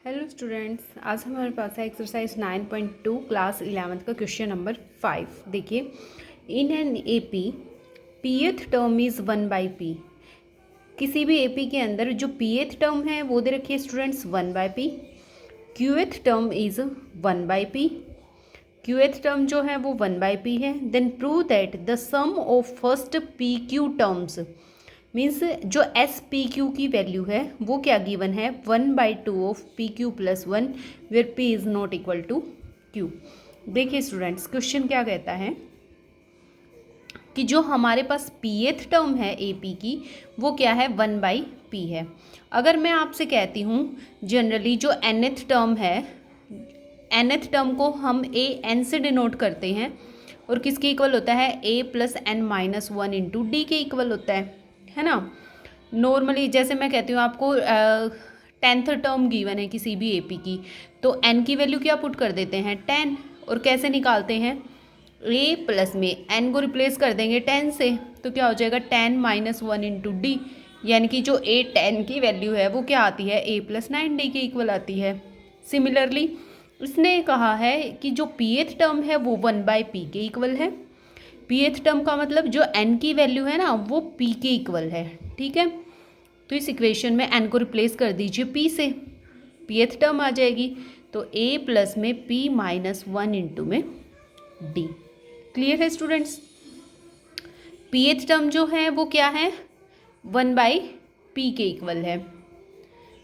Hello students, आज हमारे पास है एक्सरसाइज 9.2 क्लास 11th का क्वेश्चन नंबर 5। देखिए, in an AP पीएथ term is 1/p। किसी भी एपी के अंदर जो पीएथ टर्म है वो दे रखिए students 1/p। Qth term is 1/p। Qth term जो है वो 1/p है। Then prove that the sum of first p q terms means जो एस पी क्यू की वैल्यू है वो क्या गिवन है 1/2 of p q plus 1 where p is not equal to q. देखिए स्टूडेंट्स, क्वेश्चन क्या कहता है कि जो हमारे पास पीएथ टर्म है ए पी की वो क्या है 1/p है। अगर मैं आपसे कहती हूँ जनरली जो nth टर्म है, nth टर्म को हम ए एन से डिनोट करते हैं और किसके इक्वल होता है a plus n minus 1 into d के इक्वल होता है ना। नॉर्मली जैसे मैं कहती हूँ आपको 10th टर्म गिवन है किसी भी एपी की, तो n की वैल्यू क्या पुट कर देते हैं 10। और कैसे निकालते हैं, a प्लस में n को रिप्लेस कर देंगे 10 से, तो क्या हो जाएगा 10 माइनस 1 इंटू डी, यानी कि जो a 10 की वैल्यू है वो क्या आती है a प्लस 9d के इक्वल आती है। सिमिलरली इसने कहा है कि जो pth टर्म है वो 1/p के इक्वल है। pth टर्म का मतलब जो n की वैल्यू है ना वो p के इक्वल है, ठीक है। तो इस इक्वेशन में n को रिप्लेस कर दीजिए p से, pth टर्म आ जाएगी, तो a प्लस में p माइनस 1 इंटू में d। क्लियर है स्टूडेंट्स। pth टर्म जो है वो क्या है 1/p के इक्वल है।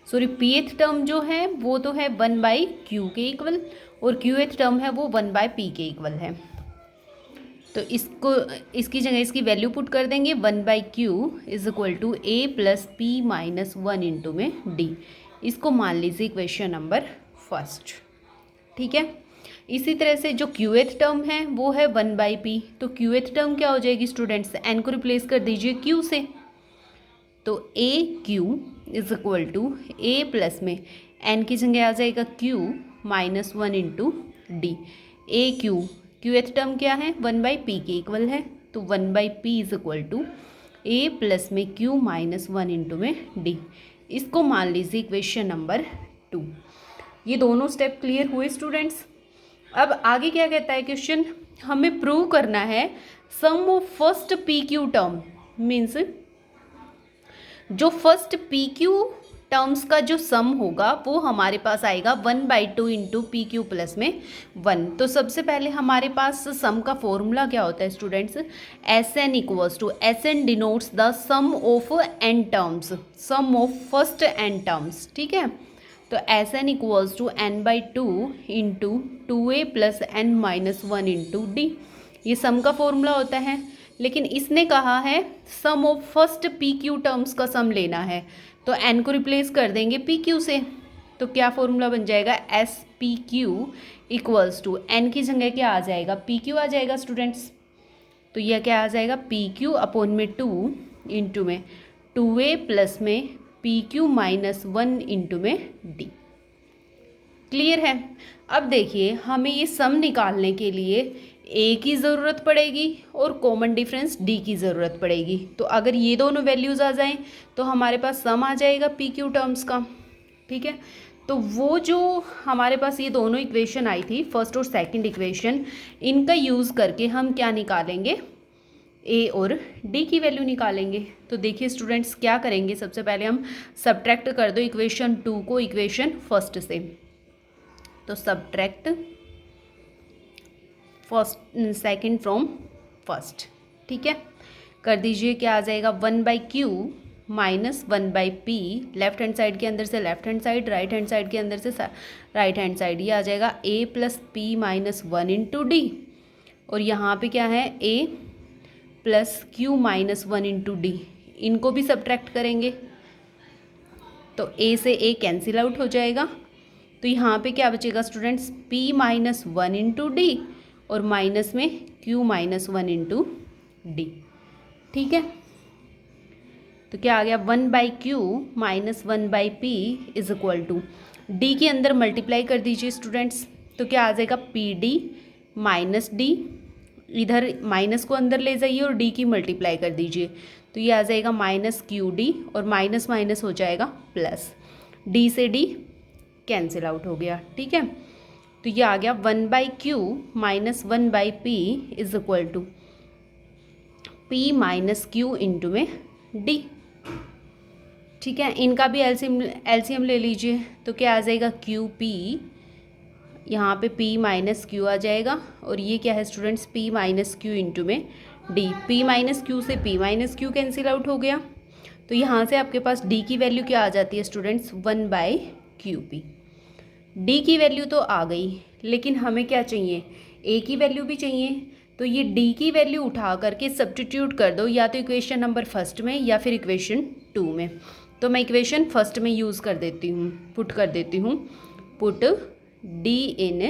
सॉरी, pth टर्म जो है वो तो है 1/q के इक्वल और qth टर्म है वो 1/p के इक्वल है। तो इसको इसकी जगह इसकी वैल्यू पुट कर देंगे 1/q is equal to a plus p minus 1 into में d। इसको मान लीजिए इक्वेशन नंबर फर्स्ट, ठीक है। इसी तरह से जो qth टर्म है वो है 1/p, तो qth टर्म क्या हो जाएगी स्टूडेंट्स, n को रिप्लेस कर दीजिए q से, तो a q is equal to a plus में n की जगह आ जाएगा q minus 1 into d. A q qth term क्या है 1/p के इक्वल है, तो 1/p is equal to a plus में q माइनस 1 इंटू में d। इसको मान लीजिए इक्वेशन नंबर 2। ये दोनों स्टेप क्लियर हुए स्टूडेंट्स। अब आगे क्या कहता है क्वेश्चन, हमें प्रूव करना है sum of first p q term means जो फर्स्ट पी क्यू टर्म्स का जो सम होगा वो हमारे पास आएगा 1/2 इंटू पी क्यू प्लस में 1। तो सबसे पहले हमारे पास सम का फॉर्मूला क्या होता है students, s n equals to s n denotes the sum of n terms, sum of first n terms, ठीक है। तो s n equals to n/2 into 2a plus n minus 1 into d, ये sum का formula होता है। लेकिन इसने कहा है sum of first p q terms का सम लेना है, तो n को रिप्लेस कर देंगे पी क्यू से, तो क्या फॉर्मूला बन जाएगा s p q equals to n की जगह क्या आ जाएगा पी क्यू आ जाएगा स्टूडेंट्स। तो यह क्या आ जाएगा पी क्यू अपॉन में 2 इंटू में 2a प्लस में पी क्यू माइनस 1 इंटू में डी। क्लियर है। अब देखिए, हमें ये सम निकालने के लिए a की ज़रूरत पड़ेगी और कॉमन डिफरेंस d की ज़रूरत पड़ेगी। तो अगर ये दोनों वैल्यूज़ आ जाएं तो हमारे पास सम आ जाएगा पी क्यू टर्म्स का, ठीक है। तो वो जो हमारे पास ये दोनों इक्वेशन आई थी फर्स्ट और सेकंड इक्वेशन, इनका यूज़ करके हम क्या निकालेंगे a और d की वैल्यू निकालेंगे। तो देखिए स्टूडेंट्स क्या करेंगे, सबसे पहले हम सब्ट्रैक्ट कर दो इक्वेशन 2 को इक्वेशन फर्स्ट से, तो subtract first second from first, ठीक है। कर दीजिए, क्या आ जाएगा 1/q minus 1/p, left hand side के अंदर से left hand side, right hand side के अंदर से राइट हैंड साइड, ये आ जाएगा a plus p minus 1 into d. और यहाँ पे क्या है a plus q minus 1 into D, इनको भी सब्ट्रैक्ट करेंगे तो a से a कैंसिल आउट हो जाएगा। तो यहाँ पे क्या बचेगा students p minus 1 into d और माइनस में q माइनस 1 इंटू डी, ठीक है। तो क्या आ गया 1/q minus 1/p is equal to d के अंदर मल्टीप्लाई कर दीजिए स्टूडेंट्स, तो क्या आ जाएगा pd माइनस डी, इधर माइनस को अंदर ले जाइए और डी की मल्टीप्लाई कर दीजिए, तो ये आ जाएगा माइनस QD और माइनस माइनस हो जाएगा प्लस, डी से डी कैंसिल आउट हो गया। ठीक है, तो ये आ गया 1/q minus 1/p is equal to p minus q into में d। ठीक है, इनका भी एलसीएम ले लीजिए, तो क्या आ जाएगा QP, यहाँ पे P माइनस क्यू आ जाएगा, और ये क्या है students P minus Q into में D। P माइनस क्यू से P minus Q cancel out हो गया, तो यहाँ से आपके पास D की वैल्यू क्या आ जाती है स्टूडेंट्स 1/QP। D की वैल्यू तो आ गई, लेकिन हमें क्या चाहिए, A की वैल्यू भी चाहिए। तो ये D की वैल्यू उठा करके सब्स्टिट्यूट कर दो, या तो इक्वेशन नंबर फर्स्ट में या फिर इक्वेशन 2 में। तो मैं इक्वेशन फर्स्ट में यूज़ कर देती हूँ, पुट कर देती हूँ, put D in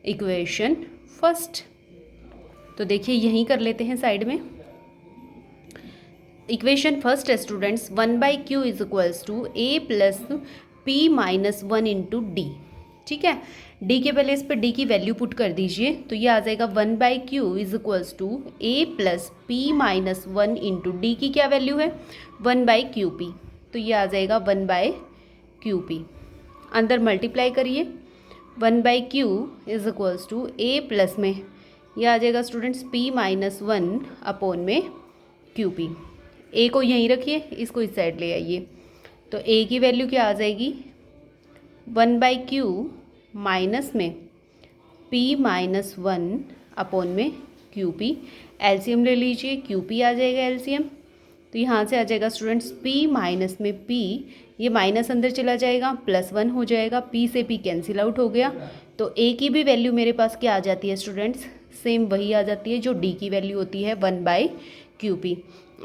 equation first. तो देखिए यहीं कर लेते हैं साइड में। इक्वेशन फर्स्ट है students 1/q is equals to a plus p minus 1 into d. ठीक है, d के पहले इस पर d की वैल्यू पुट कर दीजिए, तो ये आ जाएगा 1/q is equals to a plus p minus 1 into d की क्या वैल्यू है 1/qp, तो ये आ जाएगा 1/qp। अंदर मल्टीप्लाई करिए, 1/q is equals to a plus में ये आ जाएगा स्टूडेंट्स p माइनस 1 अपॉन में qp। a को यहीं रखिए, इसको इस साइड ले आइए, तो a की वैल्यू क्या आ जाएगी 1/q माइनस में p माइनस 1 अपॉन में qp। एलसीएम ले लीजिए, qp आ जाएगा एलसीएम, तो यहाँ से आ जाएगा स्टूडेंट्स p माइनस में p, ये माइनस अंदर चला जाएगा, प्लस 1 हो जाएगा, p से p कैंसिल आउट हो गया, तो a की भी वैल्यू मेरे पास क्या आ जाती है स्टूडेंट्स, सेम वही आ जाती है जो d की वैल्यू होती है 1/qp।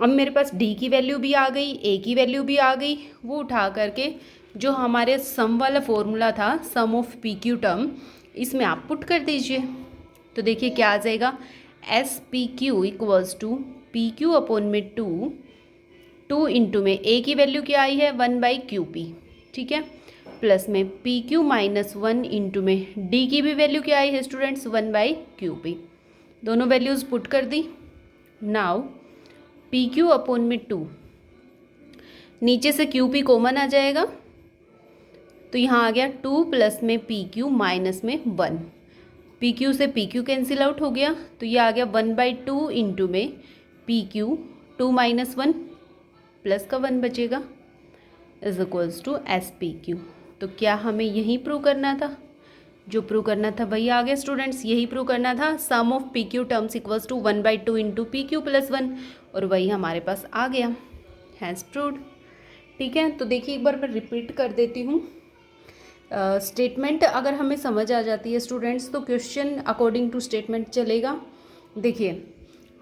अब मेरे पास d की वैल्यू भी आ गई, a की वैल्यू भी आ गई, वो उठा करके जो हमारे सम वाला फॉर्मूला था, sum of p q term, इसमें आप पुट कर दीजिए। तो देखिए क्या आ जाएगा, s p q equals to p q upon में 2 इंटू में a की वैल्यू क्या आई है 1/qp। ठीक है, प्लस में पी क्यू माइनस 1 इंटू में d की भी वैल्यू क्या आई है स्टूडेंट्स 1/qp। दोनों वैल्यूज़ पुट कर दी। नाउ पी क्यू अपॉन में 2, नीचे से QP कॉमन आ जाएगा, तो यहाँ आ गया 2 प्लस में पी क्यू माइनस में 1, पी क्यू से पी क्यू कैंसिल आउट हो गया, तो ये आ गया 1/2 इंटू में पी क्यू 2 माइनस 1 प्लस का 1 बचेगा is equals to s p q. तो क्या हमें यही प्रूव करना था, जो प्रूव करना था वही आ गया स्टूडेंट्स, यही प्रूव करना था, sum of p q terms equals to 1/2 into p q plus 1, और वही हमारे पास आ गया, हैज़ प्रूव्ड। ठीक है, तो देखिए एक बार मैं रिपीट कर देती हूँ। स्टेटमेंट अगर हमें समझ आ जाती है स्टूडेंट्स, तो क्वेश्चन अकॉर्डिंग टू स्टेटमेंट चलेगा। देखिए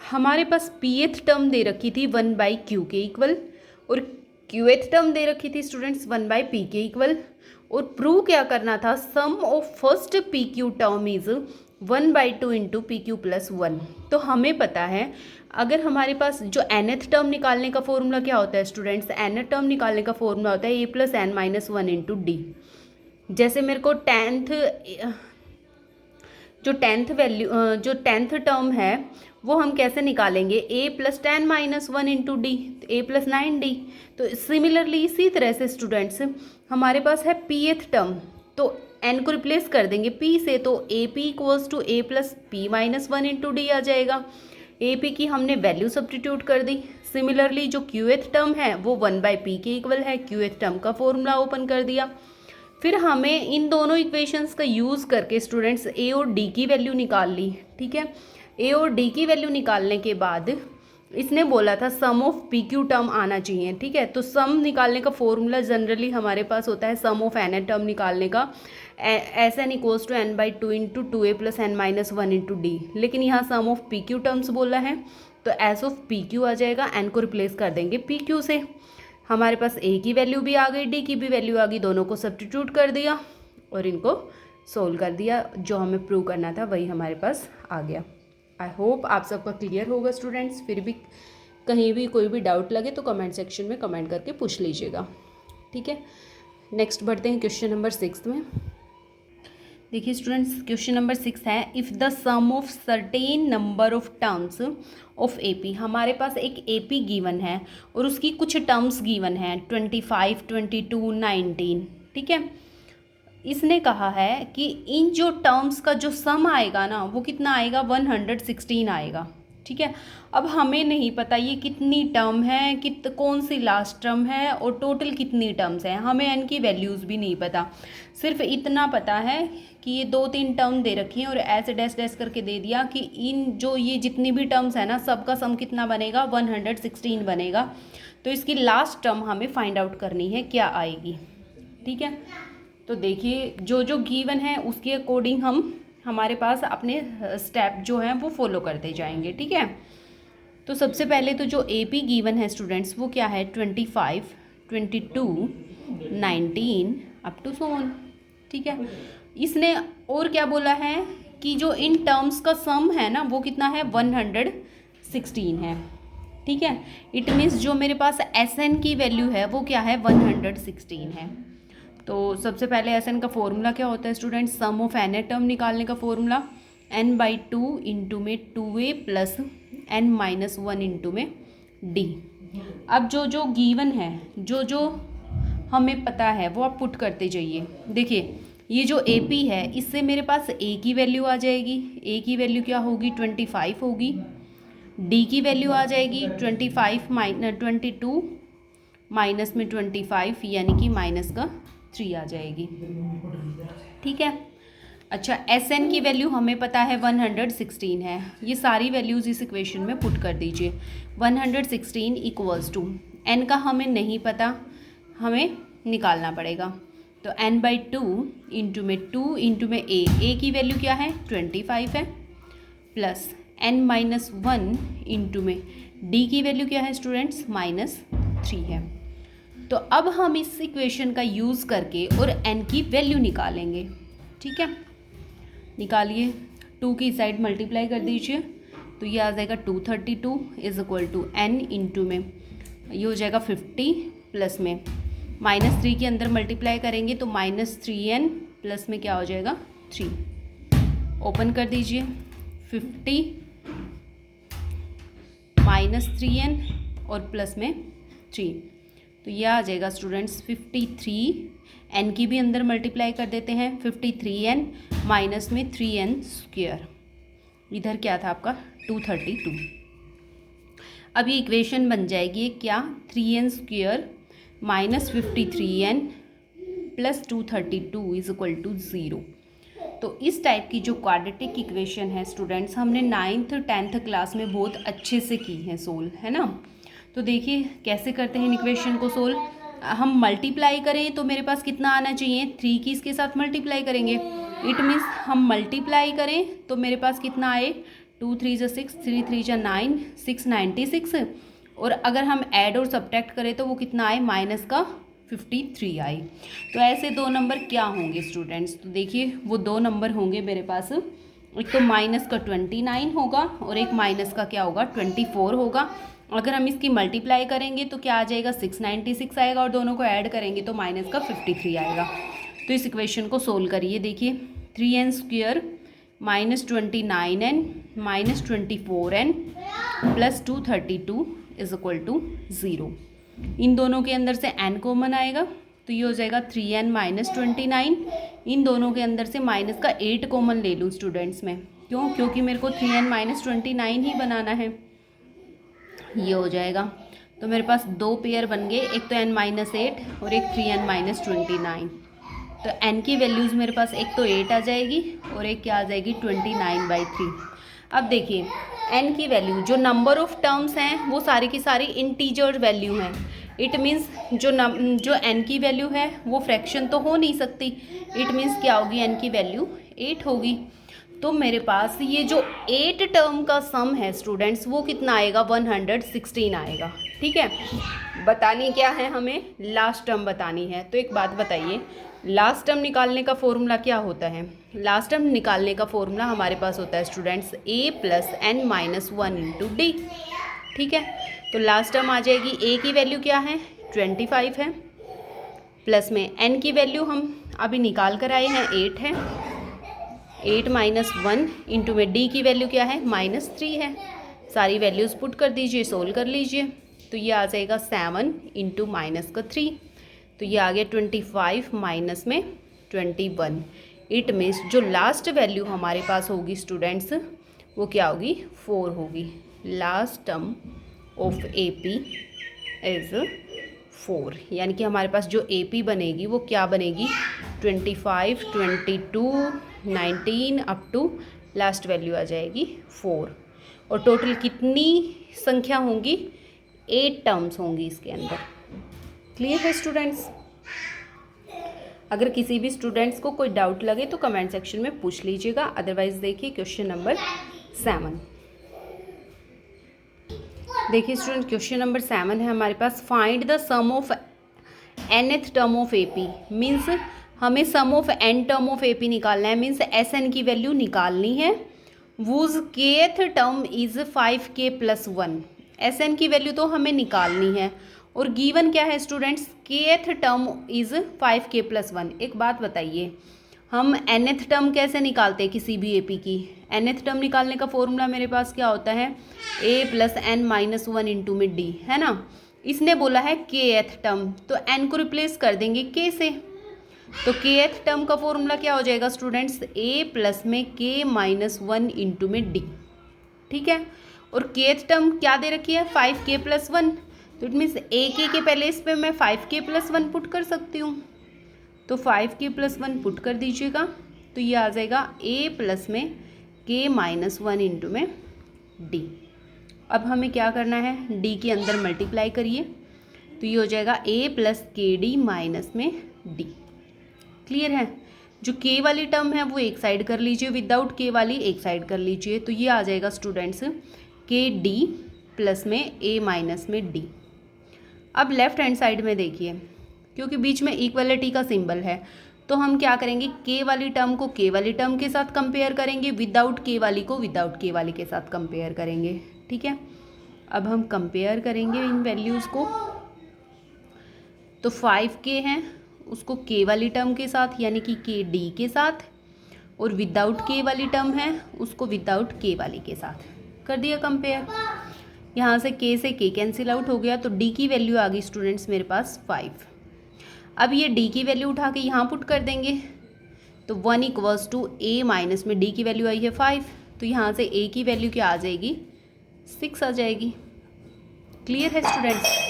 हमारे पास pth टर्म दे रखी थी 1/q के इक्वल, और qth टर्म दे रखी थी स्टूडेंट्स 1/p के इक्वल, और प्रूव क्या करना था, sum of first pq term is 1/2 into p q plus 1। तो हमें पता है अगर हमारे पास जो nth टर्म निकालने का फॉर्मूला क्या होता है स्टूडेंट्स, nth टर्म निकालने का फॉर्मूला होता है a plus n minus 1 into D. जैसे मेरे को जो टेंथ टर्म है वो हम कैसे निकालेंगे, a plus 10 minus 1 into d, A plus 9d। तो सिमिलरली इसी तरह से स्टूडेंट्स हमारे पास है pth टर्म, तो n को रिप्लेस कर देंगे p से, तो a p equals to a plus p minus 1 into d आ जाएगा। ए पी की हमने वैल्यू सब्स्टिट्यूट कर दी। सिमिलरली जो qth टर्म है वो 1/p के इक्वल है, qth टर्म का फॉर्मूला ओपन कर दिया। फिर हमें इन दोनों इक्वेशंस का यूज़ करके स्टूडेंट्स a और d की वैल्यू निकाल ली। ठीक है, a और d की वैल्यू निकालने के बाद इसने बोला था sum of p q term आना चाहिए। ठीक है, तो सम निकालने का फॉर्मूला जनरली हमारे पास होता है सम ऑफ एन टर्म निकालने का, s n equals to n/2 into 2a plus n minus 1 into d, लेकिन यहाँ sum of p q terms बोला है, तो एस ऑफ पी क्यू आ जाएगा, n को रिप्लेस कर देंगे पी क्यू से। हमारे पास a की वैल्यू भी आ गई, d की भी वैल्यू आ गई, दोनों को सब्स्टिट्यूट कर दिया और इनको सोल्व कर दिया, जो हमें प्रूव करना था वही हमारे पास आ गया। आई होप आप सबका क्लियर होगा स्टूडेंट्स। फिर भी कहीं भी कोई भी डाउट लगे तो कमेंट सेक्शन में कमेंट करके पूछ लीजिएगा। ठीक है, नेक्स्ट बढ़ते हैं क्वेश्चन नंबर 6 में। देखिए स्टूडेंट्स क्वेश्चन नंबर 6 है, if the sum of certain number of terms of AP. हमारे पास एक एपी गिवन है और उसकी कुछ टर्म्स गिवन है 25, 22, 19। ठीक है, इसने कहा है कि इन जो टर्म्स का जो सम आएगा ना वो कितना आएगा, 116 आएगा। ठीक है, अब हमें नहीं पता ये कितनी टर्म है, कौन सी लास्ट टर्म है और टोटल कितनी टर्म्स हैं, हमें इनकी वैल्यूज़ भी नहीं पता। सिर्फ इतना पता है कि ये 2-3 टर्म दे रखी हैं और ऐसे डैश डैश करके दे दिया कि इन जो ये जितनी भी टर्म्स है ना सबका सम कितना बनेगा, 116 बनेगा। तो इसकी लास्ट टर्म हमें फाइंड आउट करनी है क्या आएगी। ठीक है, तो देखिए जो जो गिवन है उसके अकॉर्डिंग हमारे पास अपने स्टेप जो हैं वो फॉलो करते जाएंगे। ठीक है, तो सबसे पहले तो जो AP गिवन है स्टूडेंट्स वो क्या है, 25, 22, 19 अप टू सो ऑन। ठीक है, इसने और क्या बोला है कि जो इन टर्म्स का सम है ना वो कितना है, 116 है। ठीक है, इट मीन्स जो मेरे पास SN की वैल्यू है वो क्या है, 116 है। तो सबसे पहले SN का फॉर्मूला क्या होता है student, sum of n term निकालने का फॉर्मूला n/2 इंटू में 2a प्लस n-1 इंटू में d। अब जो जो गिवन है, जो जो हमें पता है वो आप पुट करते जाइए। देखिए ये जो AP है इससे मेरे पास A की वैल्यू आ जाएगी, A की वैल्यू क्या होगी, 25 होगी। D की वैल्यू आ जाएगी 25 - 22 माइनस में 25 यानी कि माइनस का 3 आ जाएगी। ठीक है, अच्छा SN की वैल्यू हमें पता है 116 है। ये सारी वैल्यूज़ इस इक्वेशन में पुट कर दीजिए। 116 इक्वल्स टू N का हमें नहीं पता, हमें निकालना पड़ेगा। तो n/2 इंटू में 2 इंटू में A की वैल्यू क्या है, 25 है, प्लस n-1 इंटू में D की वैल्यू क्या है स्टूडेंट्स, -3 है। तो अब हम इस इक्वेशन का यूज़ करके और n की वैल्यू निकालेंगे। ठीक है, निकालिए, 2 की साइड मल्टीप्लाई कर दीजिए तो ये आ जाएगा 232 is equal to n into में ये हो जाएगा 50 प्लस में -3 के अंदर मल्टीप्लाई करेंगे तो -3n प्लस में क्या हो जाएगा 3। ओपन कर दीजिए, 50 -3n और प्लस में 3 तो यह आ जाएगा स्टूडेंट्स 53। n की भी अंदर मल्टीप्लाई कर देते हैं, 53n माइनस में 3n स्क्वायर, इधर क्या था आपका 232। अब ये इक्वेशन बन जाएगी क्या, 3n square minus 53n plus 232 is equal to 0। तो इस टाइप की जो क्वाड्रेटिक इक्वेशन है स्टूडेंट्स हमने 9th 10th क्लास में बहुत अच्छे से की है सोल्व, है ना। तो देखिए कैसे करते हैं इक्वेशन को सोल्व। हम मल्टीप्लाई करें तो मेरे पास कितना आना चाहिए, 3 की इसके साथ मल्टीप्लाई करेंगे, इट मीन्स हम मल्टीप्लाई करें तो मेरे पास कितना आए, 2 3 = 6, 3 3 = 9, 696। और अगर हम ऐड और सब्ट्रैक्ट करें तो वो कितना आए, माइनस का 53 आए। तो ऐसे दो नंबर क्या होंगे स्टूडेंट्स, तो देखिए वो दो नंबर होंगे मेरे पास, एक तो माइनस का 29 होगा और एक माइनस का क्या होगा 24 होगा। अगर हम इसकी मल्टीप्लाई करेंगे तो क्या आ जाएगा 696 आएगा और दोनों को ऐड करेंगे तो माइनस का 53 आएगा। तो इस इक्वेशन को सोल्व करिए, देखिए 3n square -29n -24n plus 232 is equal to 0। इन दोनों के अंदर से n कॉमन आएगा तो ये हो जाएगा 3n -29। इन दोनों के अंदर से माइनस का 8 कॉमन ले लूँ स्टूडेंट्स में, क्यों, क्योंकि मेरे को 3n -29 ही बनाना है। ये हो जाएगा, तो मेरे पास दो पेयर बन गए, एक तो n-8 और एक 3n -29। तो n की वैल्यूज़ मेरे पास एक तो 8 आ जाएगी और एक क्या आ जाएगी 29/3। अब देखिए n की वैल्यू, जो नंबर ऑफ टर्म्स हैं वो सारी की सारी इंटीजर वैल्यू हैं। इट मीन्स जो n की वैल्यू है वो फ्रैक्शन तो हो नहीं सकती, इट मीन्स क्या होगी, n की वैल्यू 8 होगी। तो मेरे पास ये जो 8 टर्म का सम है स्टूडेंट्स वो कितना आएगा, 116 आएगा। ठीक है, बतानी क्या है हमें, लास्ट टर्म बतानी है। तो एक बात बताइए, लास्ट टर्म निकालने का फॉर्मूला क्या होता है, लास्ट टर्म निकालने का फॉर्मूला हमारे पास होता है students a + n-1 into d. ठीक है, तो लास्ट टर्म आ जाएगी, a की वैल्यू क्या है 25 है, प्लस में n की वैल्यू हम अभी निकाल कर आए हैं 8 है, 8 - 1 इंटू में d की वैल्यू क्या है -3 है। सारी वैल्यूज़ पुट कर दीजिए, सोल्व कर लीजिए, तो ये आ जाएगा 7 इंटू -3, तो ये आ गया 25 माइनस में 21। इट मीन्स जो लास्ट वैल्यू हमारे पास होगी स्टूडेंट्स वो क्या होगी, 4 होगी। Last term of AP is 4, यानी कि हमारे पास जो AP बनेगी वो क्या बनेगी, 25, 22, 19 अप टू लास्ट वैल्यू आ जाएगी 4। और टोटल कितनी संख्या होंगी, 8 टर्म्स होंगी इसके अंदर। क्लियर है स्टूडेंट्स? अगर किसी भी स्टूडेंट्स को कोई डाउट लगे तो कमेंट सेक्शन में पूछ लीजिएगा, अदरवाइज देखिए क्वेश्चन नंबर 7। देखिए स्टूडेंट, क्वेश्चन नंबर 7 है हमारे पास, find the sum of nth term of AP। Means हमें sum of n term of AP निकालना है, मीन्स Sn की वैल्यू निकालनी है। Whose kth term is 5k + 1। Sn की वैल्यू तो हमें निकालनी है और गिवन क्या है students, kth term is 5k + 1। एक बात बताइए, हम nth टर्म कैसे निकालते हैं किसी भी AP की? nth टर्म निकालने का फॉर्मूला मेरे पास क्या होता है, a + n - 1 इंटू में d, है ना। इसने बोला है kth टर्म, तो n को रिप्लेस कर देंगे k से, तो kth टर्म का फॉर्मूला क्या हो जाएगा स्टूडेंट्स, a प्लस में k - 1 इंटू में d। ठीक है, और kth टर्म क्या दे रखी है, 5k + 1, तो इट मीन्स a के पहले इस पे मैं 5k + 1 पुट कर सकती हूँ, तो 5k + 1 पुट कर दीजिएगा, तो ये आ जाएगा a प्लस में k - 1 इंटू में d। अब हमें क्या करना है, d के अंदर मल्टीप्लाई करिए, तो ये हो जाएगा a + kd माइनस में d। क्लियर है? जो k वाली टर्म है वो एक साइड कर लीजिए, विदाउट k वाली एक साइड कर लीजिए, तो ये आ जाएगा स्टूडेंट्स kd प्लस में a माइनस में d। अब लेफ्ट हैंड साइड में देखिए, क्योंकि बीच में इक्वलिटी का सिंबल है, तो हम क्या करेंगे, k वाली टर्म को k वाली टर्म के साथ कंपेयर करेंगे, विदाउट k वाली को विदाउट k वाली के साथ कंपेयर करेंगे। ठीक है, अब हम कंपेयर करेंगे इन वैल्यूज़ को, तो 5k है उसको k वाली टर्म के साथ यानी कि kd के साथ, और विदाउट k वाली टर्म है उसको विदाउट k वाली के साथ कर दिया कंपेयर। यहाँ से k से k कैंसिल आउट हो गया, तो d की वैल्यू आ गई स्टूडेंट्स मेरे पास 5। अब ये d की वैल्यू उठा के यहाँ पुट कर देंगे, तो 1 = a माइनस में d की वैल्यू आई है 5, तो यहाँ से a की वैल्यू क्या आ जाएगी, 6 आ जाएगी। क्लियर है स्टूडेंट्स?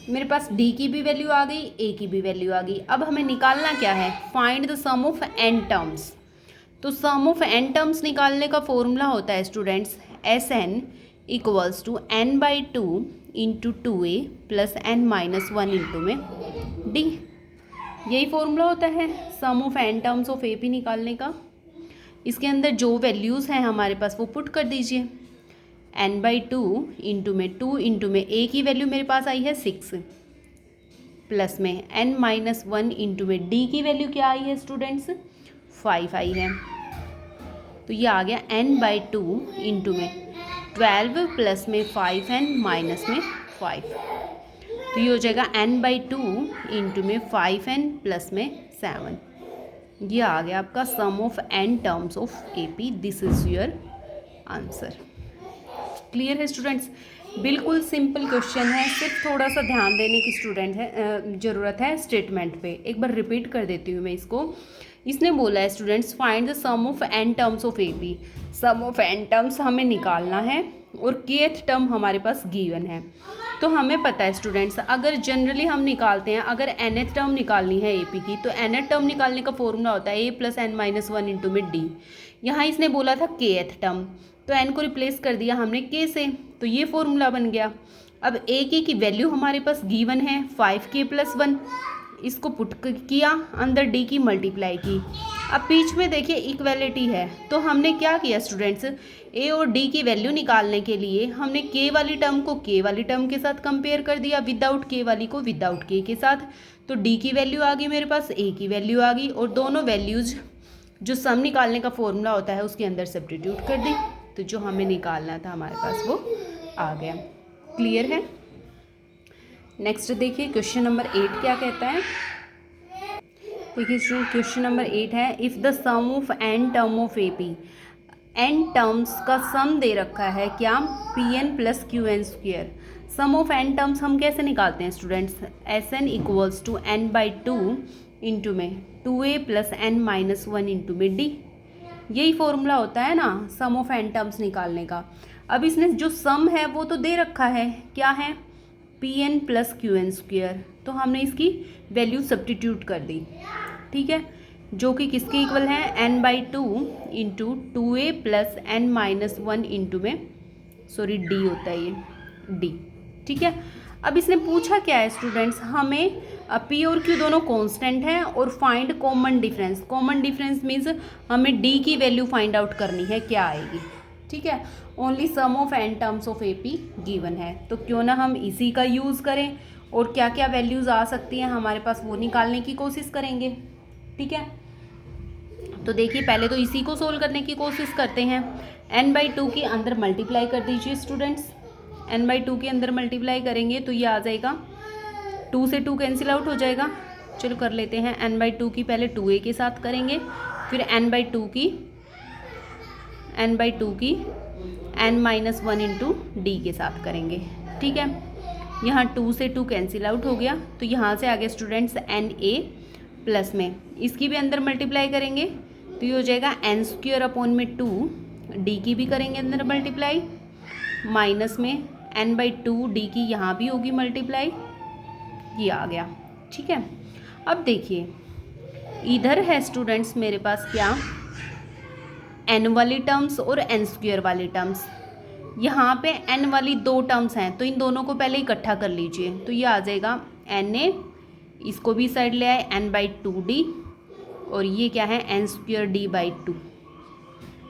मेरे पास d की भी वैल्यू आ गई, a की भी वैल्यू आ गई। अब हमें निकालना क्या है, find the sum of n terms. तो सम ऑफ n टर्म्स निकालने का फॉर्मूला होता है students, Sn = n/2 into 2a plus n - 1 into में d। यही फॉर्मूला होता है sum of n terms of AP निकालने का। इसके अंदर जो वैल्यूज़ हैं हमारे पास वो पुट कर दीजिए, n/2 इंटू में 2 इंटू में a की वैल्यू मेरे पास आई है 6, प्लस में n - 1 इंटू में d की वैल्यू क्या आई है स्टूडेंट्स, 5 आई है, तो ये आ गया n/2 इंटू में 12 प्लस में 5n माइनस में 5, तो ये हो जाएगा n/2 इंटू में 5n प्लस में 7। ये आ गया आपका sum of n terms of AP। This is your answer. Clear है स्टूडेंट्स? बिल्कुल सिंपल क्वेश्चन है, सिर्फ थोड़ा सा ध्यान देने की ज़रूरत है स्टेटमेंट पे। एक बार रिपीट कर देती हूँ मैं इसको। इसने बोला है students, find the sum of n terms of AP। Sum of n terms हमें निकालना है और kth टर्म हमारे पास गिवन है। तो हमें पता है स्टूडेंट्स, अगर जनरली हम निकालते हैं, अगर nth टर्म निकालनी है AP की, तो nth टर्म निकालने का फॉर्मूला होता है a + n - 1 इंटू में d। यहाँ इसने बोला था kth टर्म, तो n को रिप्लेस कर दिया हमने k से, तो ये फॉर्मूला बन गया। अब a की वैल्यू हमारे पास गिवन है 5k + 1, इसको पुट किया, अंदर d की मल्टीप्लाई की। अब बीच में देखिए इक्वलिटी है, तो हमने क्या किया स्टूडेंट्स, a और d की वैल्यू निकालने के लिए हमने k वाली टर्म को k वाली टर्म के साथ कंपेयर कर दिया, विदाउट k वाली को विदाउट k के साथ, तो d की वैल्यू आ गई मेरे पास, a की वैल्यू आ गई, और दोनों वैल्यूज़ जो सम निकालने का फॉर्मूला होता है उसके अंदर सब्स्टिट्यूट कर दी, तो जो हमें निकालना था हमारे पास वो आ गया। क्लियर है? नेक्स्ट देखिए क्वेश्चन नंबर 8 क्या कहता है। देखिए स्टूडेंट, क्वेश्चन नंबर 8 है, if the sum of n term of AP, n terms का सम दे रखा है क्या, Pn + Qn²। Sum of n terms हम कैसे निकालते हैं स्टूडेंट्स, Sn = n/2 इंटू में 2a plus n minus 1 into में d। यही फॉर्मूला होता है ना सम ऑफ n टर्म्स निकालने का। अब इसने जो सम है वो तो दे रखा है, क्या है, pn प्लस qn स्क्वेयर, तो हमने इसकी वैल्यू सब्स्टिट्यूट कर दी, ठीक है, जो कि किसके इक्वल है, n/2 into 2a plus n minus 1 into में सॉरी d होता है ये d, ठीक है। अब इसने पूछा क्या है स्टूडेंट्स, हमें p और q दोनों कांस्टेंट हैं और find common difference. Common difference means हमें d की वैल्यू फाइंड आउट करनी है, क्या आएगी, ठीक है। Only sum of n terms of AP given है, तो क्यों ना हम इसी का यूज़ करें और क्या क्या वैल्यूज़ आ सकती हैं हमारे पास वो निकालने की कोशिश करेंगे, ठीक है। तो देखिए पहले तो इसी को सोल्व करने की कोशिश करते हैं। n/2 के अंदर मल्टीप्लाई कर दीजिए स्टूडेंट्स, n/2 के अंदर मल्टीप्लाई करेंगे तो ये आ जाएगा 2 से 2 कैंसिल आउट हो जाएगा। चलो कर लेते हैं, n/2 की पहले 2a के साथ करेंगे, फिर n/2 की n माइनस 1 इंटू डी के साथ करेंगे, ठीक है। यहाँ 2 से 2 कैंसिल आउट हो गया, तो यहाँ से आगे स्टूडेंट्स na प्लस में इसकी भी अंदर मल्टीप्लाई करेंगे तो ये हो जाएगा n स्क्वेयर अपॉन में 2, डी की भी करेंगे अंदर मल्टीप्लाई, माइनस में n/2 डी की यहाँ भी होगी मल्टीप्लाई, ये आ गया, ठीक है। अब देखिए इधर है स्टूडेंट्स मेरे पास क्या, n वाली टर्म्स और n स्क्वेयर वाली टर्म्स। यहाँ पे n वाली 2 टर्म्स हैं तो इन दोनों को पहले इकट्ठा कर लीजिए, तो ये आ जाएगा na, इसको भी साइड ले आए n/2d, और ये क्या है n स्क्वेयर d/2,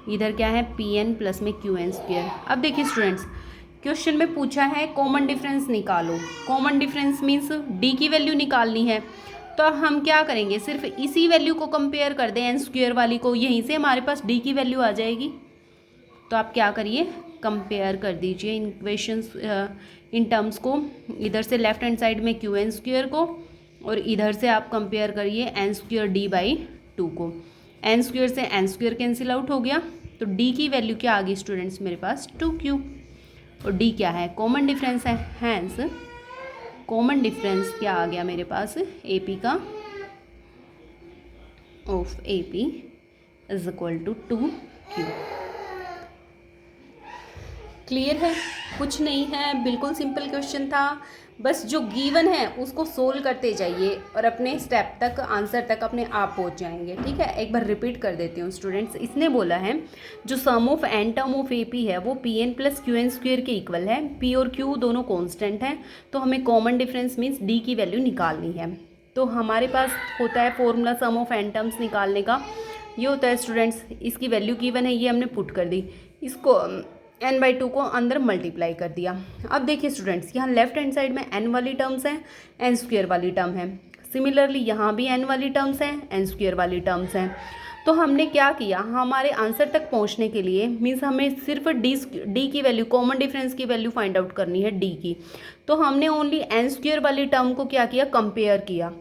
इधर क्या है pn प्लस में qn स्क्वेयर। अब देखिए स्टूडेंट्स क्वेश्चन में पूछा है कॉमन डिफरेंस निकालो। कॉमन डिफरेंस मीन्स d की वैल्यू निकालनी है, तो अब हम क्या करेंगे, सिर्फ इसी वैल्यू को कंपेयर कर दें n स्क्वेयर वाली को, यहीं से हमारे पास d की वैल्यू आ जाएगी। तो आप क्या करिए, कंपेयर कर दीजिए इन इक्वेशंस इन टर्म्स को, इधर से लेफ्ट हैंड साइड में qn स्क्वेयर को और इधर से आप कंपेयर करिए n स्क्वेयर d/2 को। n स्क्वेयर से n स्क्वेयर कैंसिल आउट हो गया, तो d की वैल्यू क्या आ गई स्टूडेंट्स मेरे पास 2q, और d क्या है, कॉमन डिफरेंस है, हैंस कॉमन डिफरेंस क्या आ गया मेरे पास AP का of AP is equal to 2q। Clear है, कुछ नहीं है, बिल्कुल सिंपल क्वेश्चन था, बस जो गिवन है उसको सोल्व करते जाइए और अपने स्टेप तक, आंसर तक अपने आप पहुंच जाएंगे, ठीक है। एक बार रिपीट कर देती हूँ स्टूडेंट्स, इसने बोला है जो sum of n term of AP है वो pn प्लस qn स्क्वेयर के इक्वल है, p और q दोनों कांस्टेंट हैं, तो हमें कॉमन डिफरेंस मीन्स d की वैल्यू निकालनी है। तो हमारे पास होता है formula sum of n terms निकालने का, ये होता है स्टूडेंट्स, इसकी वैल्यू गिवन है, ये हमने पुट कर दी, इसको n/2 को अंदर मल्टीप्लाई कर दिया। अब देखिए स्टूडेंट्स यहाँ लेफ्ट हैंड साइड में n वाली टर्म्स हैं, n स्क्वेयर वाली टर्म है, सिमिलरली यहाँ भी n वाली टर्म्स हैं, n स्क्वेयर वाली टर्म्स हैं। तो हमने क्या किया, हमारे आंसर तक पहुँचने के लिए मीन्स हमें सिर्फ d की वैल्यू, कॉमन डिफरेंस की वैल्यू फाइंड आउट करनी है d की, तो हमने ओनली n स्क्वेयर वाली टर्म को क्या किया, कंपेयर किया,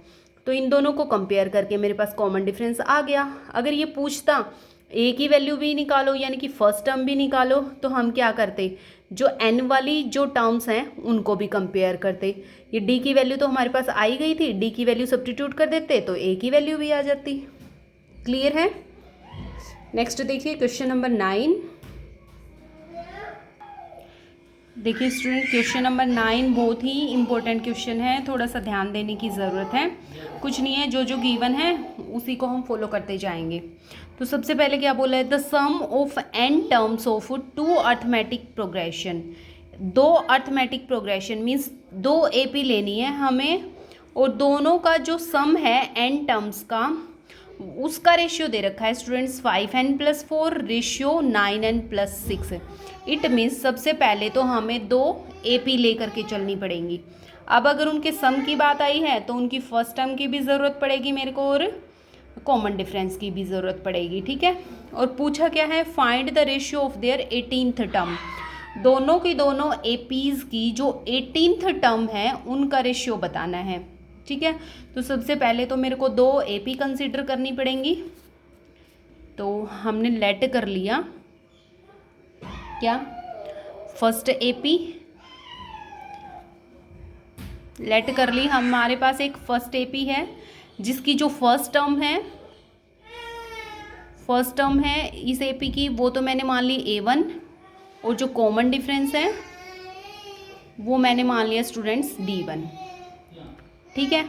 तो इन दोनों को कंपेयर करके मेरे पास कॉमन डिफरेंस आ गया। अगर ये पूछता a की वैल्यू भी निकालो यानी कि फर्स्ट टर्म भी निकालो, तो हम क्या करते, जो n वाली जो टर्म्स हैं उनको भी कंपेयर करते। ये d की वैल्यू तो हमारे पास आई गई थी, d की वैल्यू सब्स्टिट्यूट कर देते तो a की वैल्यू भी आ जाती। क्लियर है। नेक्स्ट देखिए क्वेश्चन नंबर 9। देखिए स्टूडेंट क्वेश्चन नंबर 9 बहुत ही इंपॉर्टेंट क्वेश्चन है, थोड़ा सा ध्यान देने की ज़रूरत है। कुछ नहीं है, जो जो गिवन है उसी को हम फॉलो करते जाएंगे। तो सबसे पहले क्या बोला है, the sum of n terms of 2 arithmetic progression. 2 arithmetic progression means 2 AP लेनी है हमें, और दोनों का जो सम है n टर्म्स का उसका रेशियो दे रखा है students 5n+4 ratio 9n+6। It means सबसे पहले तो हमें 2 AP लेकर के चलनी पड़ेंगी। अब अगर उनके सम की बात आई है तो उनकी फर्स्ट टर्म की भी ज़रूरत पड़ेगी मेरे को, और कॉमन डिफरेंस की भी ज़रूरत पड़ेगी, ठीक है। और पूछा क्या है, find the ratio of their 18th term. दोनों की दोनों APs की जो 18th टर्म है उनका रेशियो बताना है, ठीक है। तो सबसे पहले तो मेरे को 2 AP कंसीडर करनी पड़ेंगी, तो हमने लेट कर लिया क्या, फर्स्ट AP लेट कर ली, हमारे पास एक फर्स्ट AP है, जिसकी जो फर्स्ट टर्म है इस AP की वो तो मैंने मान ली A1, और जो कॉमन डिफरेंस है वो मैंने मान लिया स्टूडेंट्स D1। ठीक है,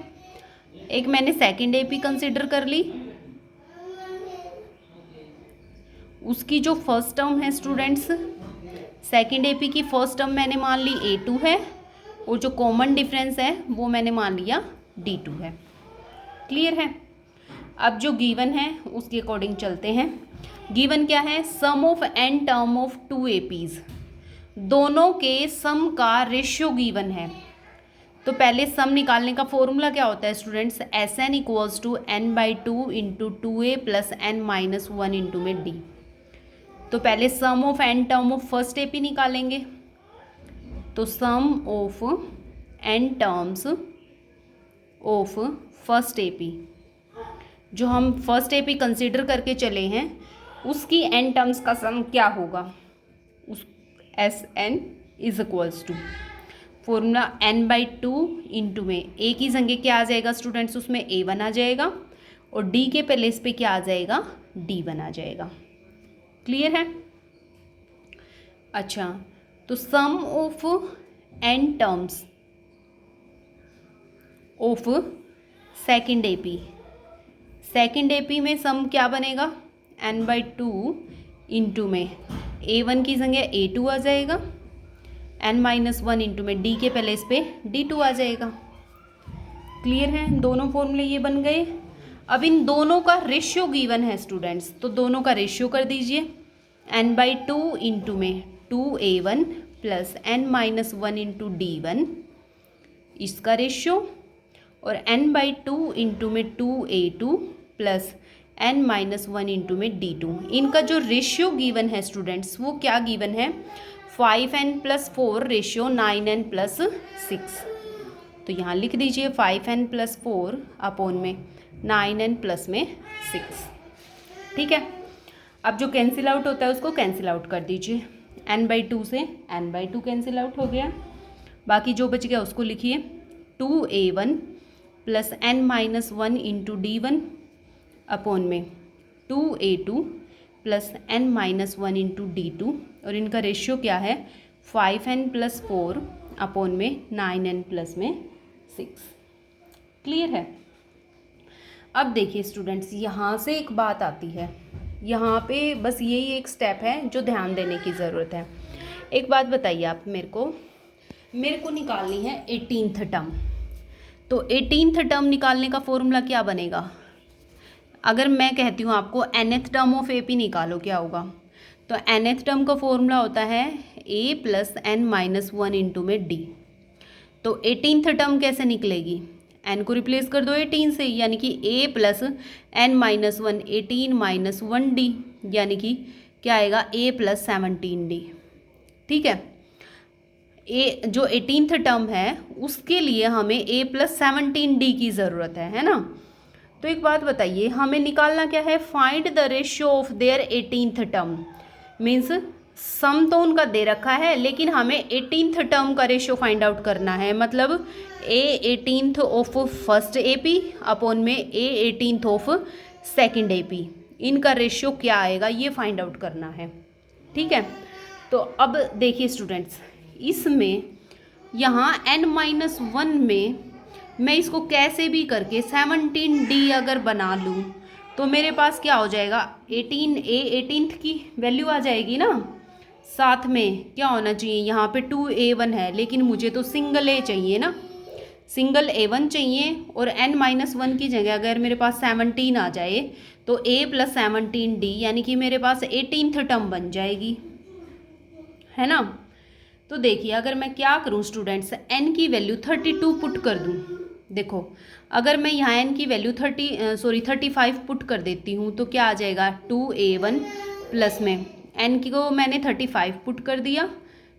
एक मैंने सेकंड AP कंसिडर कर ली, उसकी जो फर्स्ट टर्म है स्टूडेंट्स, सेकंड AP की फर्स्ट टर्म मैंने मान ली A2 है, और जो कॉमन डिफरेंस है वो मैंने मान लिया D2 है। क्लियर है। अब जो गिवन है उसके अकॉर्डिंग चलते हैं। गिवन क्या है, sum of n term of 2 APs, दोनों के सम का रेशियो गिवन है। तो पहले सम निकालने का फॉर्मूला क्या होता है students, Sn equals to n/2 into 2a plus n-1 into में d। तो पहले sum of n term of first AP निकालेंगे, तो sum of n terms of first AP, जो हम फर्स्ट AP कंसिडर करके चले हैं उसकी n टर्म्स का सम क्या होगा, उस Sn is equals to formula n/2 into में a की जगह क्या आ जाएगा स्टूडेंट्स, उसमें A1 आ जाएगा, और d के प्लेस पे क्या आ जाएगा, D1 आ जाएगा। क्लियर है। अच्छा, तो sum of n terms of second AP में सम क्या बनेगा, n/2 इंटू में A1 की जगह A2 आ जाएगा, n-1 इंटू में d के प्लेस पे D2 आ जाएगा। क्लियर है, दोनों फॉर्मूले ये बन गए। अब इन दोनों का रेशियो गिवन है स्टूडेंट्स, तो दोनों का रेशियो कर दीजिए, n/2 इंटू में 2A1 plus n-1 into D1 इसका रेशियो, और n/2 इंटू में 2A2 प्लस n-1 इंटू में D2। इनका जो रेशियो गिवन है स्टूडेंट्स वो क्या गिवन है, 5n+4 रेशियो 9n + 6। तो यहाँ लिख दीजिए 5n+4 अपॉन में 9n प्लस में 6। ठीक है, अब जो कैंसिल आउट होता है उसको कैंसिल आउट कर दीजिए, n/2 से n/2 कैंसिल आउट हो गया, बाकी जो बच गया उसको लिखिए 2A1 plus n-1 into D1 upon में 2A2 plus n-1 into D2, और इनका रेशियो क्या है 5n+4 अपॉन में 9n प्लस में 6। क्लियर है। अब देखिए स्टूडेंट्स, यहाँ से एक बात आती है, यहाँ पे बस यही एक स्टेप है जो ध्यान देने की ज़रूरत है। एक बात बताइए आप मेरे को निकालनी है 18th टर्म। तो 18th टर्म निकालने का फॉर्मूला क्या बनेगा, अगर मैं कहती हूँ आपको nth टर्म ऑफ AP निकालो क्या होगा, तो nth टर्म का फॉर्मूला होता है a प्लस n-1 इंटू में d। तो 18th टर्म कैसे निकलेगी, n को रिप्लेस कर दो 18 से, यानी कि a प्लस n-1 18 - 1d, यानी कि क्या आएगा a प्लस 17d। ठीक है, a जो 18th टर्म है उसके लिए हमें a प्लस 17d की ज़रूरत है ना। तो एक बात बताइए, हमें निकालना क्या है, find the ratio of their 18th term. Means sum तो उनका दे रखा है, लेकिन हमें 18th टर्म का रेशियो फाइंड आउट करना है, मतलब a 18th of first AP upon में a 18th of second AP, इनका रेशियो क्या आएगा ये फाइंड आउट करना है। ठीक है, तो अब देखिए स्टूडेंट्स, इसमें यहाँ n-1 में मैं इसको कैसे भी करके 17d अगर बना लूँ तो मेरे पास क्या हो जाएगा, 18th की वैल्यू आ जाएगी ना, साथ में क्या होना चाहिए, यहाँ पे 2A1 है, लेकिन मुझे तो सिंगल A चाहिए ना, सिंगल A1 चाहिए, और n-1 की जगह अगर मेरे पास 17 आ जाए तो a प्लस 17d, यानी कि मेरे पास 18th टर्म बन जाएगी, है ना। तो देखिए अगर मैं क्या करूँ स्टूडेंट्स, n की वैल्यू 32 पुट कर दूँ। देखो अगर मैं यहाँ n की वैल्यू 35 पुट कर देती हूँ तो क्या आ जाएगा, 2A1 प्लस में n की को मैंने 35 पुट कर दिया,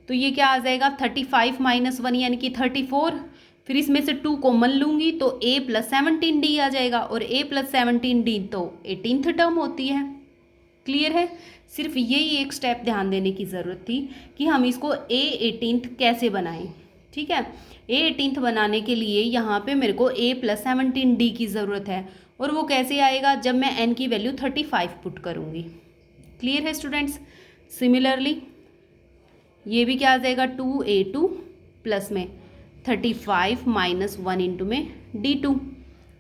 तो ये क्या आ जाएगा 35 - 1 यानी कि 34। फिर इसमें से 2 कॉमन लूँगी तो a प्लस 17d आ जाएगा, और a प्लस 17d तो 18th टर्म होती है। क्लियर है, सिर्फ यही एक स्टेप ध्यान देने की ज़रूरत थी कि हम इसको a 18th कैसे बनाएं। ठीक है। ए 18th बनाने के लिए यहाँ पे मेरे को a + 17d की ज़रूरत है, और वो कैसे आएगा, जब मैं n की वैल्यू 35 पुट करूँगी। क्लियर है स्टूडेंट्स। सिमिलरली ये भी क्या आ जाएगा, 2a2 प्लस में 35 माइनस 1 इंटू में d2।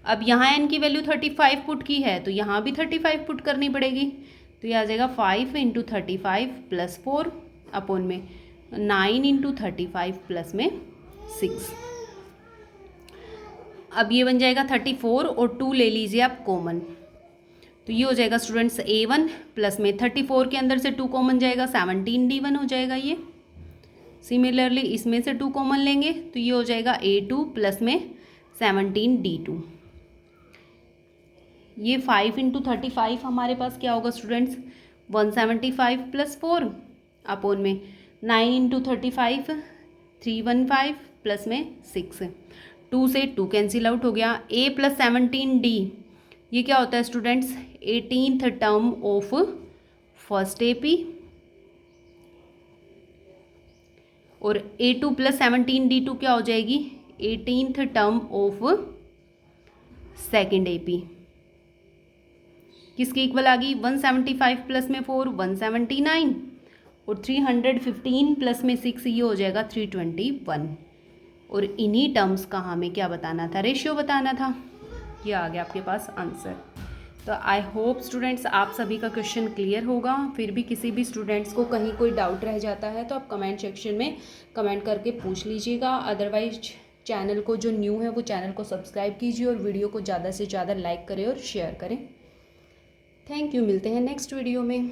अब यहाँ n की वैल्यू 35 पुट की है, तो यहाँ भी 35 पुट करनी पड़ेगी, तो ये आ जाएगा 5 इंटू 35 प्लस 4 अपॉन में 9 इंटू 35 प्लस में 6। अब ये बन जाएगा 34 और 2 ले लीजिए आप कॉमन, तो ये हो जाएगा स्टूडेंट्स a1 प्लस में 34 के अंदर से 2 कॉमन जाएगा, 17d1 हो जाएगा ये। सिमिलरली इसमें से 2 कॉमन लेंगे तो ये हो जाएगा a2 प्लस में 17d2। ये 5 इंटू 35 हमारे पास क्या होगा स्टूडेंट्स, 175 प्लस 4 अपॉन में 9 इंटू 35 315 प्लस में 6। 2 से 2 कैंसिल आउट हो गया। a प्लस 17d ये क्या होता है students, 18th term of first AP, और a2 प्लस 17d2 क्या हो जाएगी, 18th term of second AP। किसके इक्वल आ गई, 175 प्लस में 4 179, और 315 प्लस में 6 ये हो जाएगा 321। और इन्हीं टर्म्स का हमें क्या बताना था, रेशियो बताना था। ये आ गया आपके पास आंसर। तो आई होप स्टूडेंट्स आप सभी का क्वेश्चन क्लियर होगा। फिर भी किसी भी स्टूडेंट्स को कहीं कोई डाउट रह जाता है तो आप कमेंट सेक्शन में कमेंट करके पूछ लीजिएगा। अदरवाइज चैनल को, जो न्यू है वो चैनल को सब्सक्राइब कीजिए और वीडियो को ज़्यादा से ज़्यादा लाइक करें और शेयर करें। थैंक यू, मिलते हैं नेक्स्ट वीडियो में।